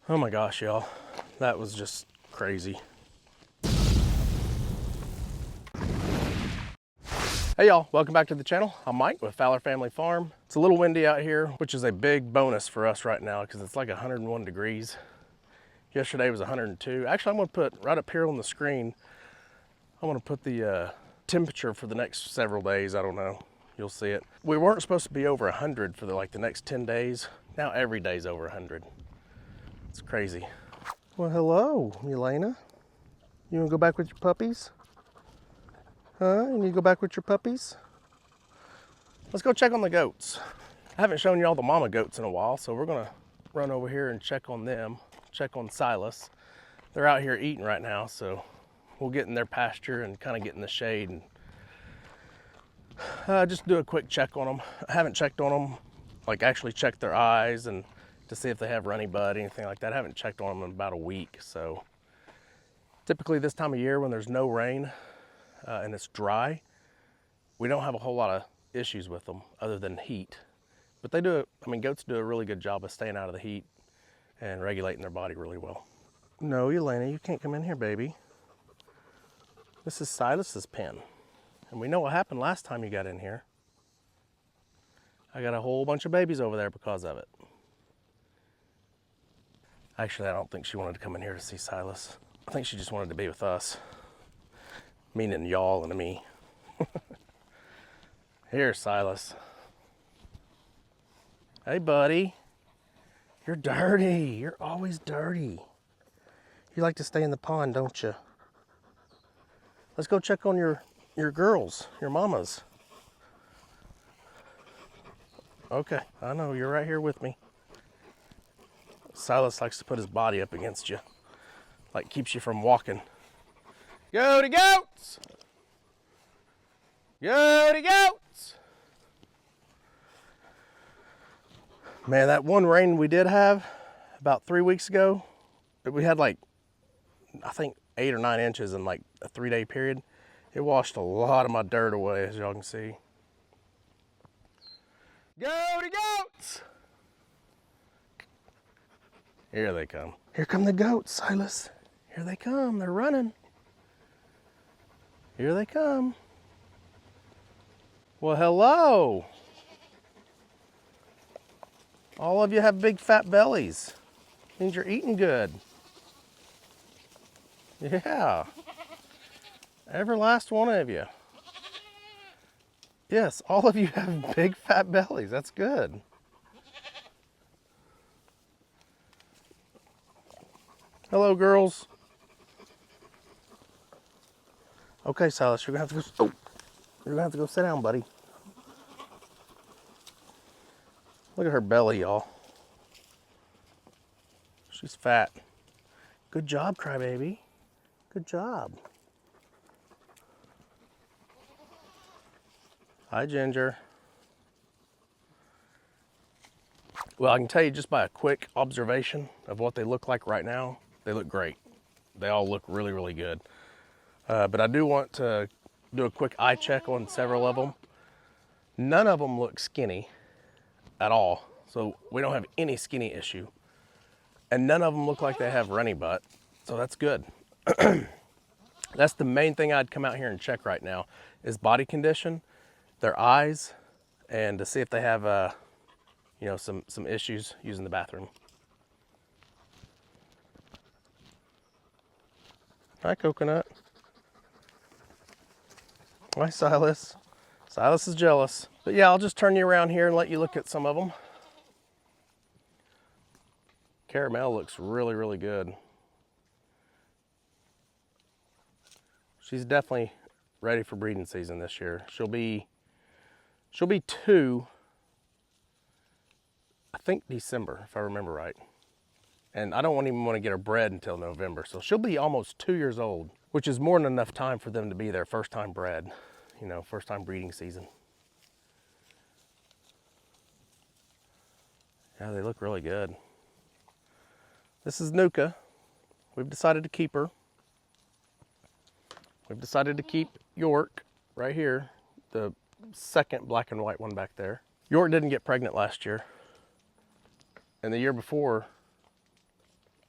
Oh my gosh, y'all. That was just crazy. Hey y'all, welcome back to the channel. I'm Mike with Fowler Family Farm. It's a little windy out here, which is a big bonus for us right now because it's like 101 degrees. Yesterday was 102. Actually, I'm gonna put right up here on the screen, I'm gonna put the temperature for the next several days. I don't know, you'll see it. We weren't supposed to be over 100 for the next 10 days. Now every day's over 100. It's crazy. Well, hello, Elena. You wanna go back with your puppies? Huh? You need to go back with your puppies? Let's go check on the goats. I haven't shown you all the mama goats in a while, so we're gonna run over here and check on them, check on Silas. They're out here eating right now, so we'll get in their pasture and kind of get in the shade and just do a quick check on them. I haven't checked on them, like actually checked their eyes and to see if they have runny bud, anything like that. I haven't checked on them in about a week, so typically this time of year when there's no rain and it's dry, we don't have a whole lot of issues with them other than heat. But they do, goats do a really good job of staying out of the heat and regulating their body really well. No, Elena, you can't come in here, baby. This is Silas's pen. And we know what happened last time you got in here. I got a whole bunch of babies over there because of it. Actually, I don't think she wanted to come in here to see Silas. I think she just wanted to be with us. Meaning y'all and me. Here, Silas. Hey, buddy. You're dirty. You're always dirty. You like to stay in the pond, don't you? Let's go check on your girls, your mamas. Okay, I know, you're right here with me. Silas likes to put his body up against you. Like keeps you from walking. Goaty goats! Goaty goats! Man, that one rain we did have about 3 weeks ago, we had like, I think 8 or 9 inches in like a 3-day period. It washed a lot of my dirt away, as y'all can see. Goaty goats! Here they come. Here come the goats, Silas. Here they come, they're running. Here they come. Well, hello. All of you have big fat bellies. Means you're eating good. Yeah. Every last one of you. Yes, all of you have big fat bellies. That's good. Hello, girls. Okay, Silas, you're gonna have to go. Oh, you're gonna have to go sit down, buddy. Look at her belly, y'all. She's fat. Good job, crybaby. Good job. Hi, Ginger. Well, I can tell you just by a quick observation of what they look like right now, they look great. They all look really, really good. But I do want to do a quick eye check on several of them. None of them look skinny at all. So we don't have any skinny issue. And none of them look like they have runny butt. So that's good. That's the main thing I'd come out here and check right now is body condition, their eyes, and to see if they have some issues using the bathroom. Hi, Coconut. Hi, Silas. Silas is jealous. But yeah, I'll just turn you around here and let you look at some of them. Caramel looks really, really good. She's definitely ready for breeding season this year. She'll be 2, I think December, if I remember right. And I don't even want to get her bred until November. So she'll be almost 2 years old, which is more than enough time for them to be their first time bred, first time breeding season. Yeah, they look really good. This is Nuka. We've decided to keep her. We've decided to keep York right here, the second black and white one back there. York didn't get pregnant last year. And the year before,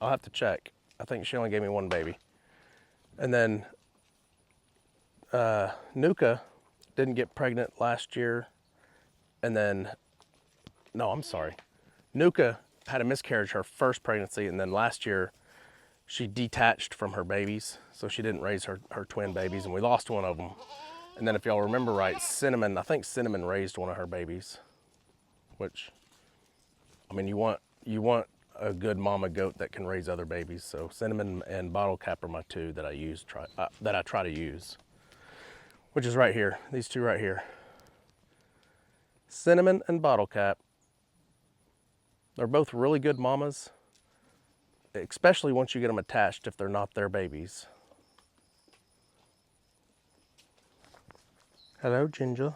I'll have to check. I think she only gave me one baby. And then Nuka didn't get pregnant last year. And then, no, I'm sorry. Nuka had a miscarriage her first pregnancy, and then last year she detached from her babies, so she didn't raise her twin babies, and we lost one of them. And then if y'all remember right, Cinnamon, I think Cinnamon raised one of her babies, which, I mean, you want a good mama goat that can raise other babies. So Cinnamon and Bottle Cap are my two that I try to use, which is right here. These two right here, Cinnamon and Bottle Cap. They're both really good mamas, especially once you get them attached if they're not their babies. Hello, Ginger.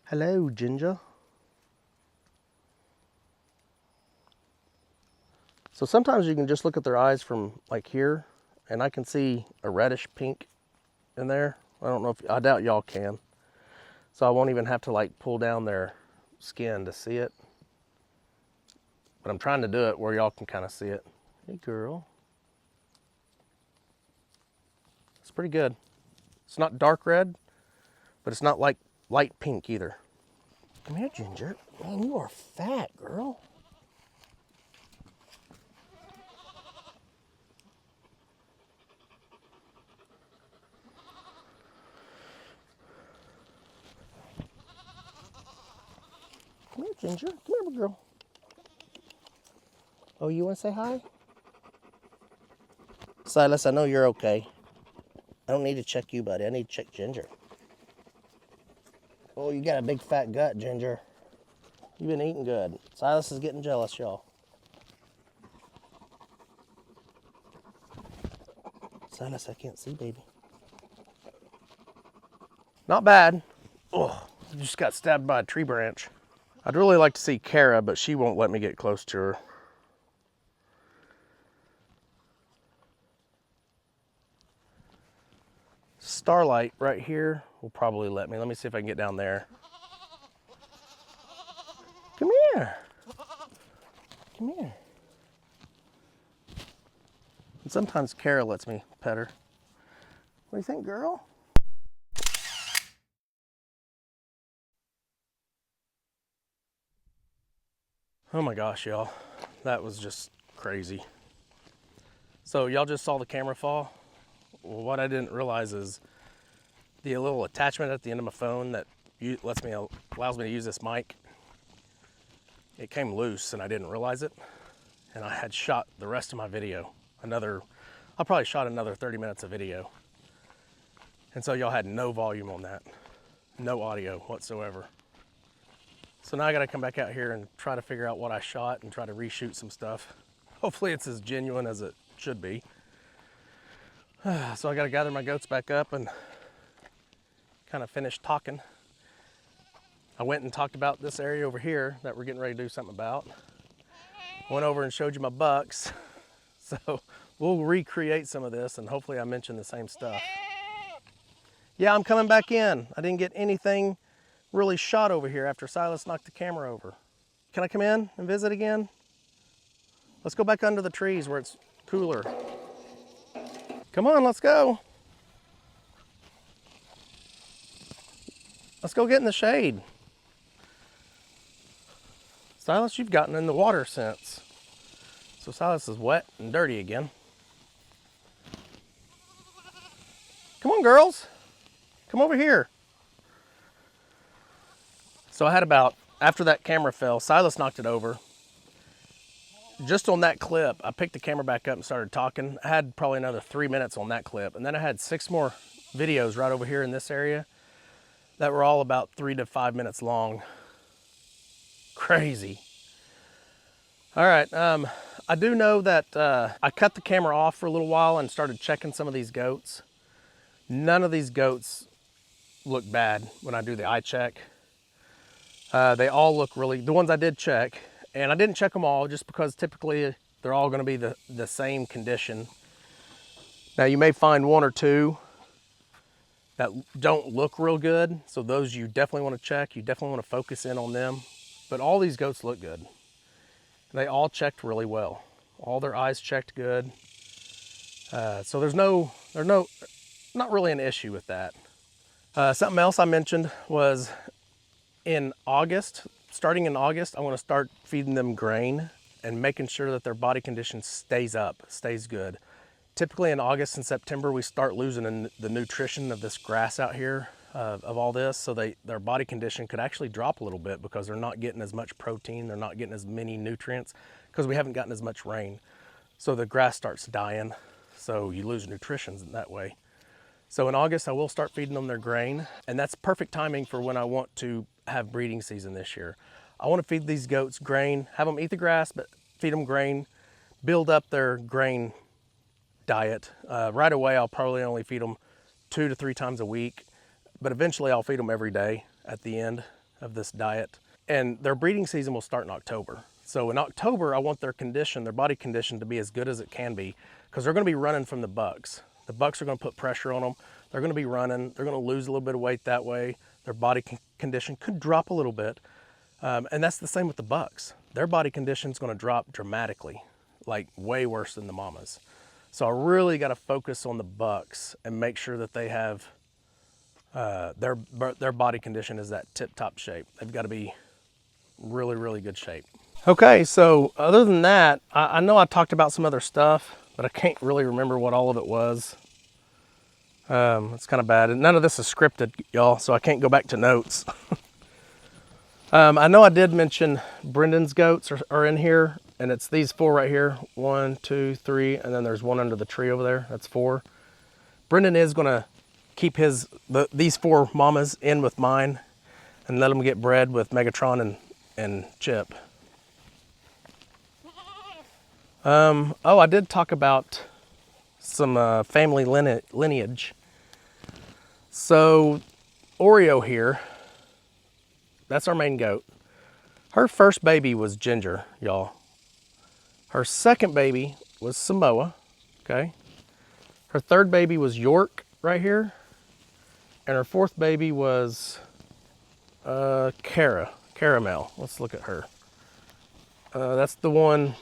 Hello, Ginger. So sometimes you can just look at their eyes from like here, and I can see a reddish pink in there. I don't know if, I doubt y'all can. So I won't even have to like pull down their skin to see it. But I'm trying to do it where y'all can kind of see it. Hey, girl. It's pretty good. It's not dark red, but it's not like light pink either. Come here, Ginger. Man, you are fat, girl. Come here, Ginger. Come here, my girl. Oh, you want to say hi? Silas, I know you're okay. I don't need to check you, buddy. I need to check Ginger. Oh, you got a big fat gut, Ginger. You've been eating good. Silas is getting jealous, y'all. Silas, I can't see, baby. Not bad. Oh, just got stabbed by a tree branch. I'd really like to see Kara, but she won't let me get close to her. Starlight right here will probably let me. Let me see if I can get down there. Come here. Come here. And sometimes Kara lets me pet her. What do you think, girl? Oh my gosh, y'all. That was just crazy. So y'all just saw the camera fall. Well, what I didn't realize is the little attachment at the end of my phone that allows me to use this mic. It came loose and I didn't realize it. And I had shot the rest of my video. I probably shot another 30 minutes of video. And so y'all had no volume on that. No audio whatsoever. So now I gotta come back out here and try to figure out what I shot and try to reshoot some stuff. Hopefully it's as genuine as it should be. So I gotta gather my goats back up and kind of finish talking. I went and talked about this area over here that we're getting ready to do something about. Went over and showed you my bucks. So we'll recreate some of this and hopefully I mentioned the same stuff. Yeah, I'm coming back in. I didn't get anything really shot over here after Silas knocked the camera over. Can I come in and visit again? Let's go back under the trees where it's cooler. Come on, let's go. Let's go get in the shade. Silas, you've gotten in the water since. So Silas is wet and dirty again. Come on, girls. Come over here. So I had after that camera fell, Silas knocked it over. Just on that clip, I picked the camera back up and started talking. I had probably another 3 minutes on that clip. And then I had 6 more videos right over here in this area that were all about 3 to 5 minutes long. Crazy. All right, I do know that I cut the camera off for a little while and started checking some of these goats. None of these goats look bad when I do the eye check. They all look the ones I did check, and I didn't check them all just because typically they're all gonna be the same condition. Now you may find 1 or 2 that don't look real good, so those you definitely wanna check. You definitely wanna focus in on them. But all these goats look good. They all checked really well. All their eyes checked good. So there's not really an issue with that. Something else I mentioned was in August, starting in August, I want to start feeding them grain and making sure that their body condition stays up, stays good. Typically in August and September, we start losing the nutrition of this grass out here, of all this, so their body condition could actually drop a little bit because they're not getting as much protein, they're not getting as many nutrients because we haven't gotten as much rain. So the grass starts dying, so you lose nutrition in that way. So in August, I will start feeding them their grain, and that's perfect timing for when I want to have breeding season this year. I want to feed these goats grain, have them eat the grass, but feed them grain, build up their grain diet. Right away, I'll probably only feed them 2 to 3 times a week, but eventually I'll feed them every day at the end of this diet. And their breeding season will start in October. So in October, I want their body condition to be as good as it can be, because they're going to be running from the bucks. The bucks are going to put pressure on them. They're going to be running. They're going to lose a little bit of weight that way. Their body condition could drop a little bit. And that's the same with the bucks. Their body condition is going to drop dramatically, like way worse than the mamas. So I really got to focus on the bucks and make sure that they have their body condition is that tip-top shape. They've got to be really, really good shape. Okay, so other than that, I know I talked about some other stuff, but I can't really remember what all of it was. It's kind of bad. And none of this is scripted, y'all, so I can't go back to notes. I know I did mention Brendan's goats are in here, and it's these 4 right here. 1, 2, 3, and then there's one under the tree over there. That's 4. Brendan is going to keep these 4 mamas in with mine and let them get bred with Megatron and Chip. I did talk about some family lineage. So Oreo here, that's our main goat. Her first baby was Ginger, y'all. Her second baby was Samoa, okay? Her third baby was York right here. And her fourth baby was Caramel. Let's look at her. That's the one,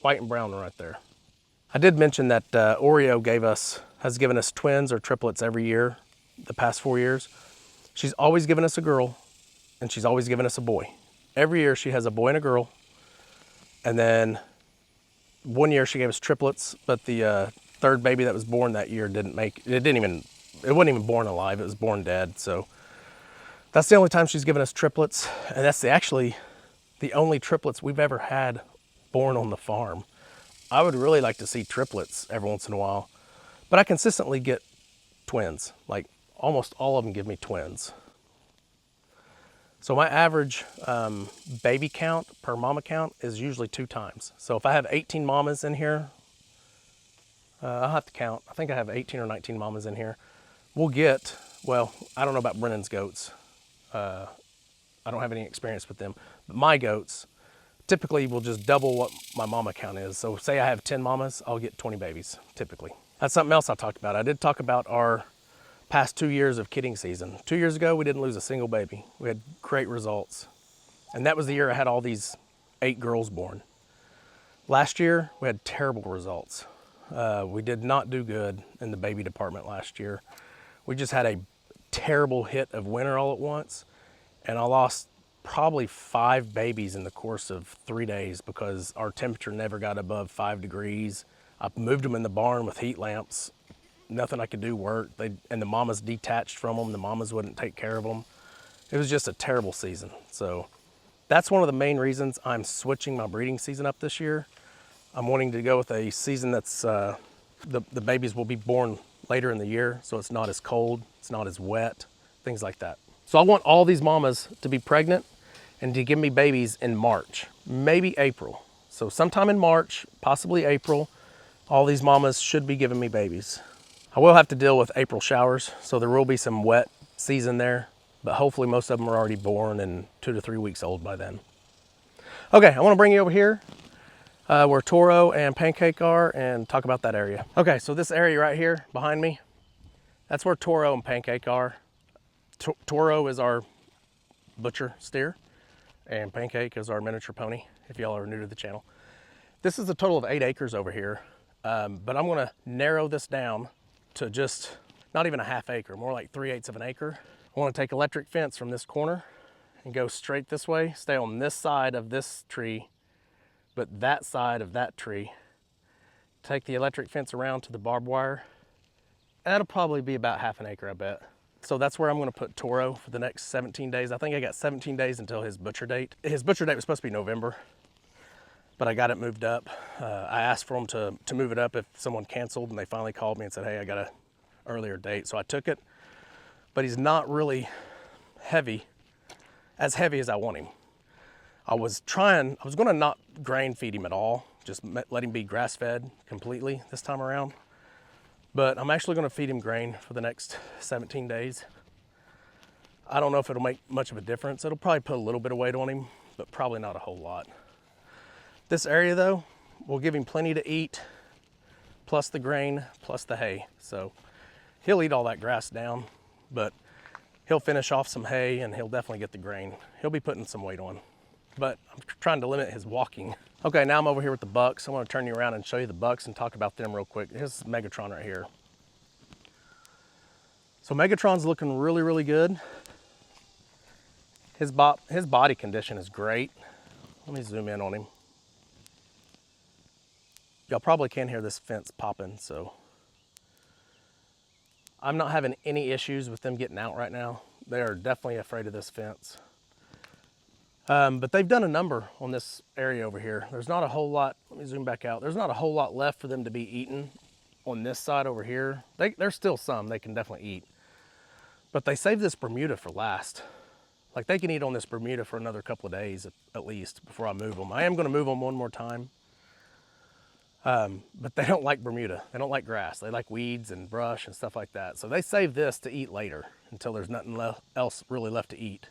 white and brown right there. I did mention that Oreo has given us twins or triplets every year, the past 4 years. She's always given us a girl, and she's always given us a boy. Every year she has a boy and a girl. And then one year she gave us triplets, but the third baby that was born that year it wasn't even born alive, it was born dead. So that's the only time she's given us triplets, and that's actually the only triplets we've ever had born on the farm. I would really like to see triplets every once in a while, but I consistently get twins. Like almost all of them give me twins. So my average baby count per mama count is usually 2 times. So if I have 18 mamas in here, I'll have to count. I think I have 18 or 19 mamas in here. We'll get, well, I don't know about Brennan's goats. I don't have any experience with them. But my goats typically will just double what my mama count is. So say I have 10 mamas, I'll get 20 babies, typically. That's something else I talked about. I did talk about our past 2 years of kidding season. 2 years ago, we didn't lose a single baby. We had great results. And that was the year I had all these 8 girls born. Last year, we had terrible results. We did not do good in the baby department last year. We just had a terrible hit of winter all at once. And I lost probably 5 babies in the course of 3 days because our temperature never got above 5 degrees. I moved them in the barn with heat lamps. Nothing I could do worked. And the mamas detached from them. The mamas wouldn't take care of them. It was just a terrible season. So that's one of the main reasons I'm switching my breeding season up this year. I'm wanting to go with a season that's, the babies will be born later in the year, so it's not as cold, it's not as wet, things like that. So I want all these mamas to be pregnant and to give me babies in March, maybe April. So sometime in March, possibly April, all these mamas should be giving me babies. I will have to deal with April showers, so there will be some wet season there, but hopefully most of them are already born and 2 to 3 weeks old by then. Okay, I want to bring you over here where Toro and Pancake are and talk about that area. Okay, so this area right here behind me, that's where Toro and Pancake are. Toro is our butcher steer and Pancake is our miniature pony, if y'all are new to the channel. This is a total of 8 acres over here, but I'm gonna narrow this down to just not even a half acre, more like 3/8 of an acre. I wanna take electric fence from this corner and go straight this way, stay on this side of this tree, but that side of that tree. Take the electric fence around to the barbed wire. That'll probably be about half an acre, I bet. So that's where I'm gonna put Toro for the next 17 days. I think I got 17 days until his butcher date. His butcher date was supposed to be November, but I got it moved up. I asked for them to move it up if someone canceled, and they finally called me and said, hey, I got an earlier date. So I took it, but he's not really heavy, as heavy as I want him. I was gonna not grain feed him at all, just let him be grass fed completely this time around. But I'm actually gonna feed him grain for the next 17 days. I don't know if it'll make much of a difference. It'll probably put a little bit of weight on him, but probably not a whole lot. This area though, will give him plenty to eat, plus the grain, plus the hay. So he'll eat all that grass down, but he'll finish off some hay and he'll definitely get the grain. He'll be putting some weight on, but I'm trying to limit his walking. Okay, now I'm over here with the bucks. I want to turn you around and show you the bucks and talk about them real quick. Here's Megatron right here. So Megatron's looking really, really good. His body condition is great. Let me zoom in on him. Y'all probably can't hear this fence popping, so. I'm not having any issues with them getting out right now. They are definitely afraid of this fence. But they've done a number on this area over here. There's not a whole lot, let me zoom back out. There's not a whole lot left for them to be eaten on this side over here. There's still some they can definitely eat. But they saved this Bermuda for last. Like they can eat on this Bermuda for another couple of days at least before I move them. I am gonna move them one more time. But they don't like Bermuda. They don't like grass. They like weeds and brush and stuff like that. So they save this to eat later until there's nothing else really left to eat.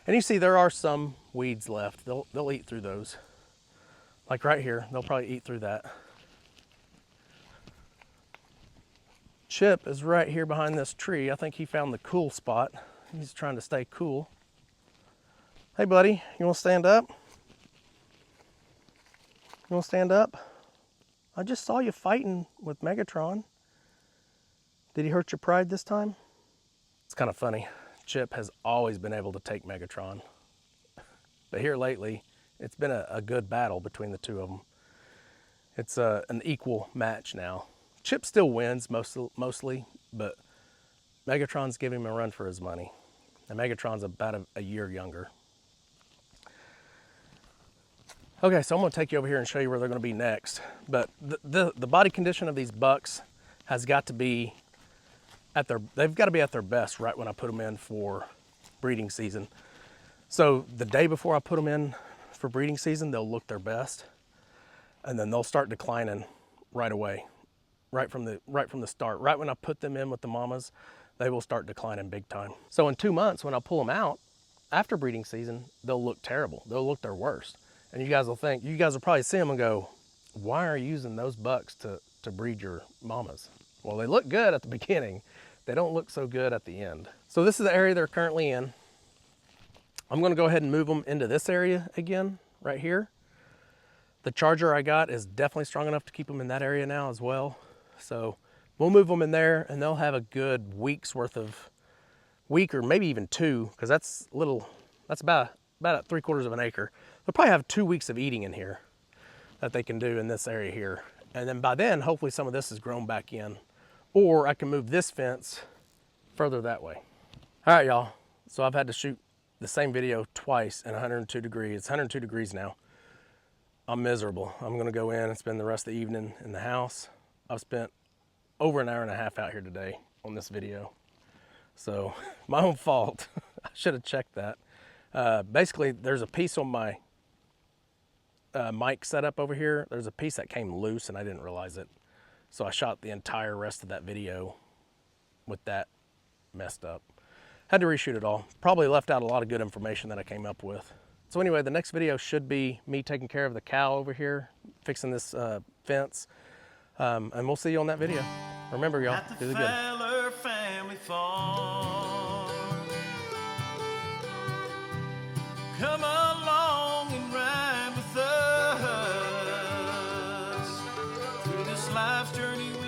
And you see there are some weeds left. They'll eat through those. Like right here, they'll probably eat through that. Chip is right here behind this tree. I think he found the cool spot. He's trying to stay cool. Hey buddy, you wanna stand up? You wanna stand up? I just saw you fighting with Megatron. Did he hurt your pride this time? It's kind of funny. Chip has always been able to take Megatron. But here lately, it's been a good battle between the two of them. It's an equal match now. Chip still wins mostly, but Megatron's giving him a run for his money. And Megatron's about a year younger. Okay, so I'm gonna take you over here and show you where they're gonna be next. But the body condition of these bucks has got to be they've got to be at their best right when I put them in for breeding season. So the day before I put them in for breeding season, they'll look their best, and then they'll start declining right away, right from the start. Right when I put them in with the mamas, they will start declining big time. So in 2 months, when I pull them out after breeding season, they'll look terrible. They'll look their worst, and you guys will probably see them and go, "Why are you using those bucks to breed your mamas?" Well, they look good at the beginning. They don't look so good at the end. So this is the area they're currently in. I'm gonna go ahead and move them into this area again, right here. The charger I got is definitely strong enough to keep them in that area now as well. So we'll move them in there and they'll have a good week's worth of, week or maybe even 2, because that's about 3/4 of an acre. They'll probably have 2 weeks of eating in here that they can do in this area here. And then by then, hopefully some of this is grown back in. Or I can move this fence further that way. All right, y'all. So I've had to shoot the same video twice in 102 degrees. It's 102 degrees now. I'm miserable. I'm gonna go in and spend the rest of the evening in the house. I've spent over an hour and a half out here today on this video. So my own fault. I should have checked that. Basically, there's a piece on my mic setup over here. There's a piece that came loose and I didn't realize it. So I shot the entire rest of that video with that messed up. Had to reshoot it all. Probably left out a lot of good information that I came up with. So anyway, the next video should be me taking care of the cow over here, fixing this fence. And we'll see you on that video. Remember, y'all, do the good. Fowler family farm. Come along and ride with us. life's journey